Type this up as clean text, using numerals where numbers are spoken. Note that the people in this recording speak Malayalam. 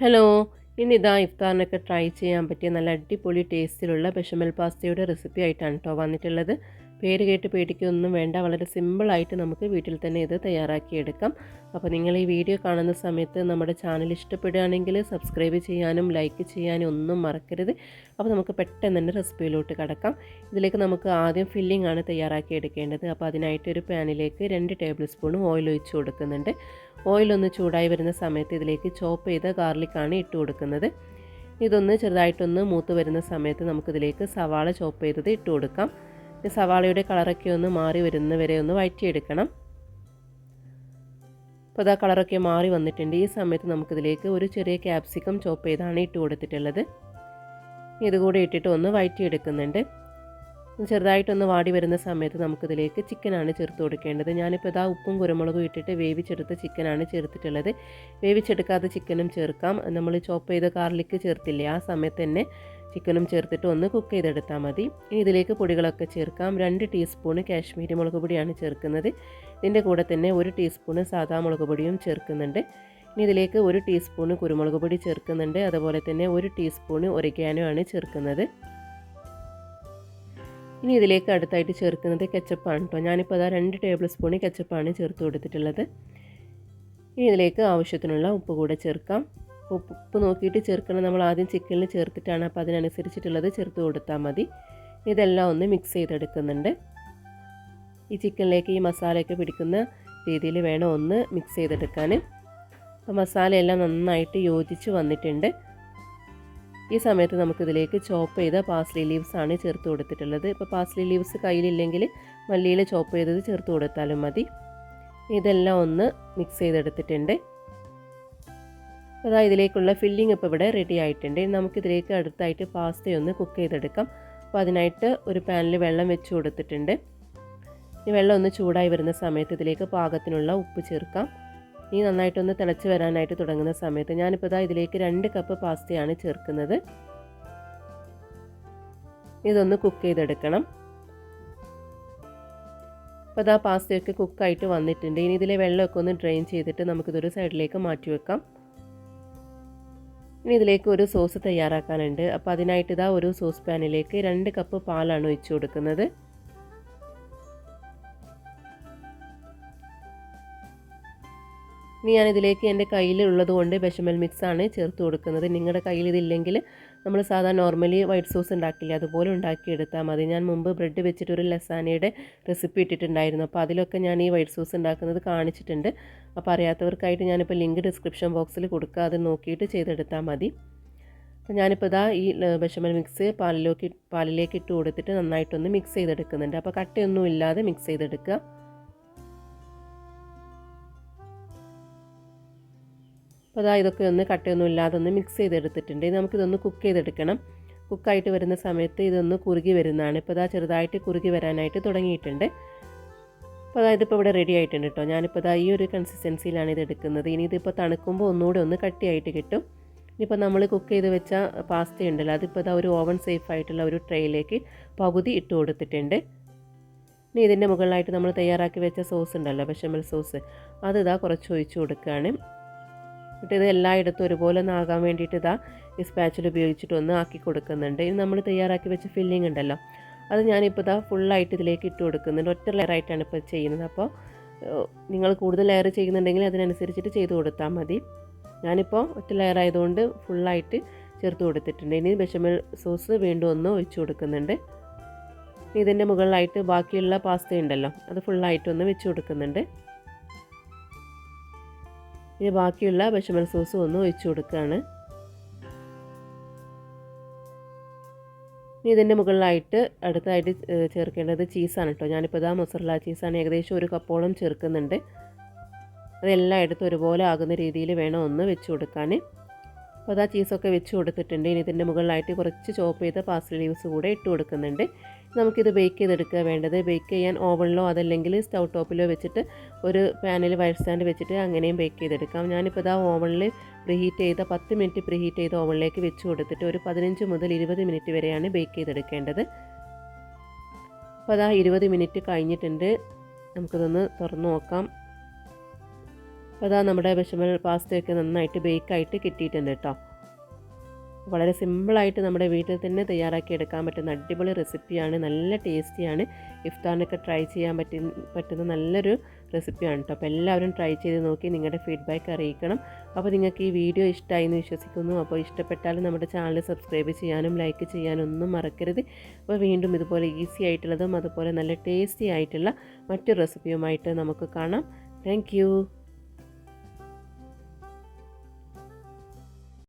ഹലോ, ഇനി ഇതാ ഇഫ്താറിനൊക്കെ ട്രൈ ചെയ്യാൻ പറ്റിയ നല്ല അടിപൊളി ടേസ്റ്റിലുള്ള ബെഷമൽ പാസ്തയുടെ റെസിപ്പി ആയിട്ടാണ് കേട്ടോ വന്നിട്ടുള്ളത്. പേര് കേട്ട് പേടിക്കൊന്നും വേണ്ട, വളരെ സിമ്പിളായിട്ട് നമുക്ക് വീട്ടിൽ തന്നെ ഇത് തയ്യാറാക്കിയെടുക്കാം. അപ്പോൾ നിങ്ങൾ ഈ വീഡിയോ കാണുന്ന സമയത്ത് നമ്മുടെ ചാനൽ ഇഷ്ടപ്പെടുകയാണെങ്കിൽ സബ്സ്ക്രൈബ് ചെയ്യാനും ലൈക്ക് ചെയ്യാനും ഒന്നും മറക്കരുത്. അപ്പോൾ നമുക്ക് പെട്ടെന്ന് തന്നെ റെസിപ്പിയിലോട്ട് കടക്കാം. ഇതിലേക്ക് നമുക്ക് ആദ്യം ഫില്ലിംഗ് ആണ് തയ്യാറാക്കിയെടുക്കേണ്ടത്. അപ്പോൾ അതിനായിട്ട് ഒരു പാനിലേക്ക് 2 ടേബിൾ സ്പൂൺ ഓയിൽ ഒഴിച്ച് കൊടുക്കുന്നുണ്ട്. ഓയിലൊന്ന് ചൂടായി വരുന്ന സമയത്ത് ഇതിലേക്ക് ചോപ്പ് ചെയ്ത ഗാർലിക്കാണ് ഇട്ട് കൊടുക്കുന്നത്. ഇതൊന്ന് ചെറുതായിട്ടൊന്ന് മൂത്ത് വരുന്ന സമയത്ത് നമുക്കിതിലേക്ക് സവാള ചോപ്പ് ചെയ്തത് ഇട്ട് കൊടുക്കാം. സവാളയുടെ കളറൊക്കെ ഒന്ന് മാറി വരുന്ന വരെ ഒന്ന് വഴറ്റിയെടുക്കണം. അപ്പോൾ അതാ കളറൊക്കെ മാറി വന്നിട്ടുണ്ട്. ഈ സമയത്ത് നമുക്കിതിലേക്ക് ഒരു ചെറിയ ക്യാപ്സിക്കം ചോപ്പ് ചെയ്താണ് ഇട്ട് കൊടുത്തിട്ടുള്ളത്. ഇതുകൂടി ഇട്ടിട്ട് ഒന്ന് വഴറ്റിയെടുക്കുന്നുണ്ട്. ചെറുതായിട്ടൊന്ന് വാടി വരുന്ന സമയത്ത് നമുക്കിതിലേക്ക് ചിക്കനാണ് ചേർത്ത് കൊടുക്കേണ്ടത്. ഞാനിപ്പോൾ ഇതാ ഉപ്പും കുരുമുളകും ഇട്ടിട്ട് വേവിച്ചെടുത്ത ചിക്കനാണ് ചേർത്തിട്ടുള്ളത്. വേവിച്ചെടുക്കാത്ത ചിക്കനും ചേർക്കാം. നമ്മൾ ചോപ്പ് ചെയ്ത ഗാർലിക്ക് ചേർത്തില്ലേ, ആ സമയത്ത് തന്നെ ചിക്കനും ചേർത്തിട്ട് ഒന്ന് കുക്ക് ചെയ്തെടുത്താൽ മതി. ഇനി ഇതിലേക്ക് പൊടികളൊക്കെ ചേർക്കാം. 2 ടീസ്പൂണ് കാശ്മീരി മുളക് പൊടിയാണ് ചേർക്കുന്നത്. ഇതിൻ്റെ കൂടെ തന്നെ 1 ടീസ്പൂണ് സാദാ മുളക് പൊടിയും ചേർക്കുന്നുണ്ട്. ഇനി ഇതിലേക്ക് 1 ടീസ്പൂണ് കുരുമുളക് പൊടി ചേർക്കുന്നുണ്ട്. അതുപോലെ തന്നെ 1 ടീസ്പൂണ് ഒറിഗാനോ ആണ് ചേർക്കുന്നത്. ഇനി ഇതിലേക്ക് അടുത്തായിട്ട് ചേർക്കുന്നത് കെച്ചപ്പാണ് കേട്ടോ. ഞാനിപ്പോൾ അതാ 2 ടേബിൾ സ്പൂൺ കെച്ചപ്പാണ് ചേർത്ത് കൊടുത്തിട്ടുള്ളത്. ഇനി ഇതിലേക്ക് ആവശ്യത്തിനുള്ള ഉപ്പ് കൂടെ ചേർക്കാം. ഉപ്പ് നോക്കിയിട്ട് ചേർക്കണം. നമ്മൾ ആദ്യം ചിക്കനിൽ ചേർത്തിട്ടാണ്, അപ്പോൾ അതിനനുസരിച്ചിട്ടുള്ളത് ചേർത്ത് കൊടുത്താൽ മതി. ഇതെല്ലാം ഒന്ന് മിക്സ് ചെയ്തെടുക്കുന്നുണ്ട്. ഈ ചിക്കനിലേക്ക് ഈ മസാലയൊക്കെ പിടിക്കുന്ന രീതിയിൽ വേണം ഒന്ന് മിക്സ് ചെയ്തെടുക്കാൻ. അപ്പോൾ മസാലയെല്ലാം നന്നായിട്ട് യോജിച്ച് വന്നിട്ടുണ്ട്. ഈ സമയത്ത് നമുക്കിതിലേക്ക് ചോപ്പ് ചെയ്ത പാസ്ലി ലീവ്സ് ആണ് ചേർത്ത് കൊടുത്തിട്ടുള്ളത്. ഇപ്പോൾ പാസ്ലി ലീവ്സ് കയ്യിലില്ലെങ്കിൽ മല്ലിയിൽ ചോപ്പ് ചെയ്തത് ചേർത്ത് കൊടുത്താലും മതി. ഇതെല്ലാം ഒന്ന് മിക്സ് ചെയ്തെടുത്തിട്ടുണ്ട്. അതായത് ഇതിലേക്കുള്ള ഫില്ലിംഗ് ഇപ്പോൾ ഇവിടെ റെഡി ആയിട്ടുണ്ട്. നമുക്കിതിലേക്ക് അടുത്തായിട്ട് പാസ്തയൊന്ന് കുക്ക് ചെയ്തെടുക്കാം. അപ്പോൾ അതിനായിട്ട് ഒരു പാനിൽ വെള്ളം വെച്ച് കൊടുത്തിട്ടുണ്ട്. ഈ വെള്ളം ഒന്ന് ചൂടായി വരുന്ന സമയത്ത് ഇതിലേക്ക് പാകത്തിനുള്ള ഉപ്പ് ചേർക്കാം. ഈ നന്നായിട്ടൊന്ന് തിളച്ച് വരാനായിട്ട് തുടങ്ങുന്ന സമയത്ത് ഞാനിപ്പോൾ ഇതാ ഇതിലേക്ക് 2 കപ്പ് പാസ്തയാണ് ചേർക്കുന്നത്. ഇതൊന്ന് കുക്ക് ചെയ്തെടുക്കണം. അപ്പോൾ ഇതാ പാസ്തയൊക്കെ കുക്കായിട്ട് വന്നിട്ടുണ്ട്. ഇനി ഇതിലെ വെള്ളമൊക്കെ ഒന്ന് ഡ്രെയിൻ ചെയ്തിട്ട് നമുക്കിതൊരു സൈഡിലേക്ക് മാറ്റി വെക്കാം. ഇനി ഇതിലേക്ക് ഒരു സോസ് തയ്യാറാക്കാനുണ്ട്. അപ്പോൾ അതിനായിട്ട് ഇതാ ഒരു സോസ് പാനിലേക്ക് 2 കപ്പ് പാലാണ് ഒഴിച്ച് കൊടുക്കുന്നത്. ഇനി ഞാനിതിലേക്ക് എൻ്റെ കയ്യിലുള്ളത് കൊണ്ട് ബെഷമൽ മിക്സാണ് ചേർത്ത് കൊടുക്കുന്നത്. നിങ്ങളുടെ കയ്യിൽ ഇതില്ലെങ്കിൽ നമ്മൾ സാധാരണ നോർമലി വൈറ്റ് സോസ് ഉണ്ടാക്കില്ലേ, അതുപോലെ ഉണ്ടാക്കിയെടുത്താൽ മതി. ഞാൻ മുമ്പ് ബ്രെഡ് വെച്ചിട്ടൊരു ലസാനയുടെ റെസിപ്പി ഇട്ടിട്ടുണ്ടായിരുന്നു. അപ്പോൾ അതിലൊക്കെ ഞാൻ ഈ വൈറ്റ് സോസ് ഉണ്ടാക്കുന്നത് കാണിച്ചിട്ടുണ്ട്. അപ്പോൾ അറിയാത്തവർക്കായിട്ട് ഞാനിപ്പോൾ ലിങ്ക് ഡിസ്ക്രിപ്ഷൻ ബോക്സിൽ കൊടുക്കുക, അത് നോക്കിയിട്ട് ചെയ്തെടുത്താൽ മതി. അപ്പോൾ ഞാനിപ്പോൾ ഇതാ ഈ ബെഷമൽ മിക്സ് പാലിലേക്ക് ഇട്ട് കൊടുത്തിട്ട് നന്നായിട്ടൊന്ന് മിക്സ് ചെയ്തെടുക്കുന്നുണ്ട്. അപ്പോൾ കട്ടയൊന്നും ഇല്ലാതെ മിക്സ് ചെയ്തെടുക്കുക. അപ്പോൾ അതാ ഇതൊക്കെ ഒന്ന് കട്ടയൊന്നും ഇല്ലാതെ ഒന്ന് മിക്സ് ചെയ്തെടുത്തിട്ടുണ്ട്. നമുക്കിതൊന്ന് കുക്ക് ചെയ്തെടുക്കണം. കുക്കായിട്ട് വരുന്ന സമയത്ത് ഇതൊന്ന് കുറുകി വരുന്നതാണ്. ഇപ്പോൾ അതാ ചെറുതായിട്ട് കുറുകി വരാനായിട്ട് തുടങ്ങിയിട്ടുണ്ട്. അപ്പോൾ അതായത് ഇപ്പോൾ ഇവിടെ റെഡി ആയിട്ടുണ്ട് കേട്ടോ. ഞാനിപ്പോൾ അതാ ഈ ഒരു കൺസിസ്റ്റൻസിയിലാണ് ഇത് എടുക്കുന്നത്. ഇനി ഇതിപ്പോൾ തണുക്കുമ്പോൾ ഒന്നുകൂടെ ഒന്ന് കട്ടിയായിട്ട് കിട്ടും. ഇനിയിപ്പോൾ നമ്മൾ കുക്ക് ചെയ്ത് വെച്ച പാസ്ത ഉണ്ടല്ലോ, അതിപ്പോൾ അതാ ഒരു ഓവൻ സേഫ് ആയിട്ടുള്ള ഒരു ട്രേയിലേക്ക് പകുതി ഇട്ട് കൊടുത്തിട്ടുണ്ട്. ഇനി ഇതിൻ്റെ മുകളിലായിട്ട് നമ്മൾ തയ്യാറാക്കി വെച്ച സോസ് ഉണ്ടല്ലോ, ബെഷമൽ സോസ്, അത് ഇതാ കുറച്ച് ഒഴിച്ച് കൊടുക്കുകയാണ്. എന്നിട്ട് ഇത് എല്ലായിടത്തും ഒരുപോലെ ഒന്നാകാൻ വേണ്ടിയിട്ട് ഇതാ ഈ സ്പാച്ചിൽ ഉപയോഗിച്ചിട്ട് ഒന്ന് ആക്കി കൊടുക്കുന്നുണ്ട്. ഇനി നമ്മൾ തയ്യാറാക്കി വെച്ച ഫില്ലിംഗ് ഉണ്ടല്ലോ, അത് ഞാനിപ്പോൾ ഇതാ ഫുള്ളായിട്ട് ഇതിലേക്ക് ഇട്ട് കൊടുക്കുന്നുണ്ട്. ഒറ്റ ലെയറായിട്ടാണ് ഇപ്പോൾ ചെയ്യുന്നത്. അപ്പോൾ നിങ്ങൾ കൂടുതൽ ലെയർ ചെയ്യുന്നുണ്ടെങ്കിൽ അതിനനുസരിച്ചിട്ട് ചെയ്ത് കൊടുത്താൽ മതി. ഞാനിപ്പോൾ ഒറ്റ ലെയർ ആയതുകൊണ്ട് ഫുള്ളായിട്ട് ചേർത്ത് കൊടുത്തിട്ടുണ്ട്. ഇനി ബെഷമൽ സോസ് വീണ്ടും ഒന്ന് ഒഴിച്ച് കൊടുക്കുന്നുണ്ട്. ഇതിൻ്റെ മുകളിലായിട്ട് ബാക്കിയുള്ള പാസ്ത ഉണ്ടല്ലോ, അത് ഫുള്ളായിട്ടൊന്ന് വെച്ച് കൊടുക്കുന്നുണ്ട്. ഇനി ബാക്കിയുള്ള ബെഷമൽ സോസ് ഒന്ന് ഒഴിച്ച് കൊടുക്കുകയാണ്. ഇനി ഇതിൻ്റെ മുകളിലായിട്ട് അടുത്തായിട്ട് ചേർക്കേണ്ടത് ചീസാണ് കേട്ടോ. ഞാനിപ്പോൾ ഇതാ മൊസറല്ല ചീസാണ് ഏകദേശം 1 കപ്പോളം ചേർക്കുന്നുണ്ട്. അതെല്ലായിടത്തും ഒരുപോലെ ആകുന്ന രീതിയിൽ വേണം ഒന്ന് വെച്ച് കൊടുക്കാൻ. അപ്പോൾ അതാ ചീസൊക്കെ വെച്ച് കൊടുത്തിട്ടുണ്ട്. ഇനി ഇതിൻ്റെ മുകളിലായിട്ട് കുറച്ച് ചോപ്പ് ചെയ്ത പാസ്ലി ലീവ്സ് കൂടെ ഇട്ട് കൊടുക്കുന്നുണ്ട്. നമുക്കിത് ബേക്ക് ചെയ്തെടുക്കുക വേണ്ടത്. ബേക്ക് ചെയ്യാൻ ഓവനിലോ അതല്ലെങ്കിൽ സ്റ്റൗ ടോപ്പിലോ വെച്ചിട്ട് ഒരു പാനിൽ വയർ സ്റ്റാൻഡ് വെച്ചിട്ട് അങ്ങനെയും ബേക്ക് ചെയ്തെടുക്കാം. ഞാനിപ്പോൾ ഇതാ ഓവനിൽ പ്രീഹീറ്റ് ചെയ്ത 10 മിനിറ്റ് പ്രീഹീറ്റ് ചെയ്ത ഓവനിലേക്ക് വെച്ച് കൊടുത്തിട്ട് ഒരു 15 മുതൽ 20 മിനിറ്റ് വരെയാണ് ബേക്ക് ചെയ്തെടുക്കേണ്ടത്. അപ്പോൾ അതാ 20 മിനിറ്റ് കഴിഞ്ഞിട്ടുണ്ട്. നമുക്കിതൊന്ന് തുറന്ന് നോക്കാം. അപ്പോൾ അതാ നമ്മുടെ ബെഷമൽ പാസ്തയൊക്കെ നന്നായിട്ട് ബേക്കായിട്ട് കിട്ടിയിട്ടുണ്ട് കേട്ടോ. വളരെ സിമ്പിളായിട്ട് നമ്മുടെ വീട്ടിൽ തന്നെ തയ്യാറാക്കി എടുക്കാൻ പറ്റുന്ന അടിപൊളി റെസിപ്പിയാണ്. നല്ല ടേസ്റ്റിയാണ്. ഇഫ്താറിനൊക്കെ ട്രൈ ചെയ്യാൻ പറ്റുന്ന നല്ലൊരു റെസിപ്പിയാണ് കേട്ടോ. അപ്പോൾ എല്ലാവരും ട്രൈ ചെയ്ത് നോക്കി നിങ്ങളുടെ ഫീഡ്ബാക്ക് അറിയിക്കണം. അപ്പോൾ നിങ്ങൾക്ക് ഈ വീഡിയോ ഇഷ്ടമായി എന്ന് വിശ്വസിക്കുന്നു. അപ്പോൾ ഇഷ്ടപ്പെട്ടാലും നമ്മുടെ ചാനൽ സബ്സ്ക്രൈബ് ചെയ്യാനും ലൈക്ക് ചെയ്യാനും ഒന്നും മറക്കരുത്. അപ്പോൾ വീണ്ടും ഇതുപോലെ ഈസി ആയിട്ടുള്ളതും അതുപോലെ നല്ല ടേസ്റ്റി ആയിട്ടുള്ള മറ്റൊരു റെസിപ്പിയുമായിട്ട് നമുക്ക് കാണാം. താങ്ക്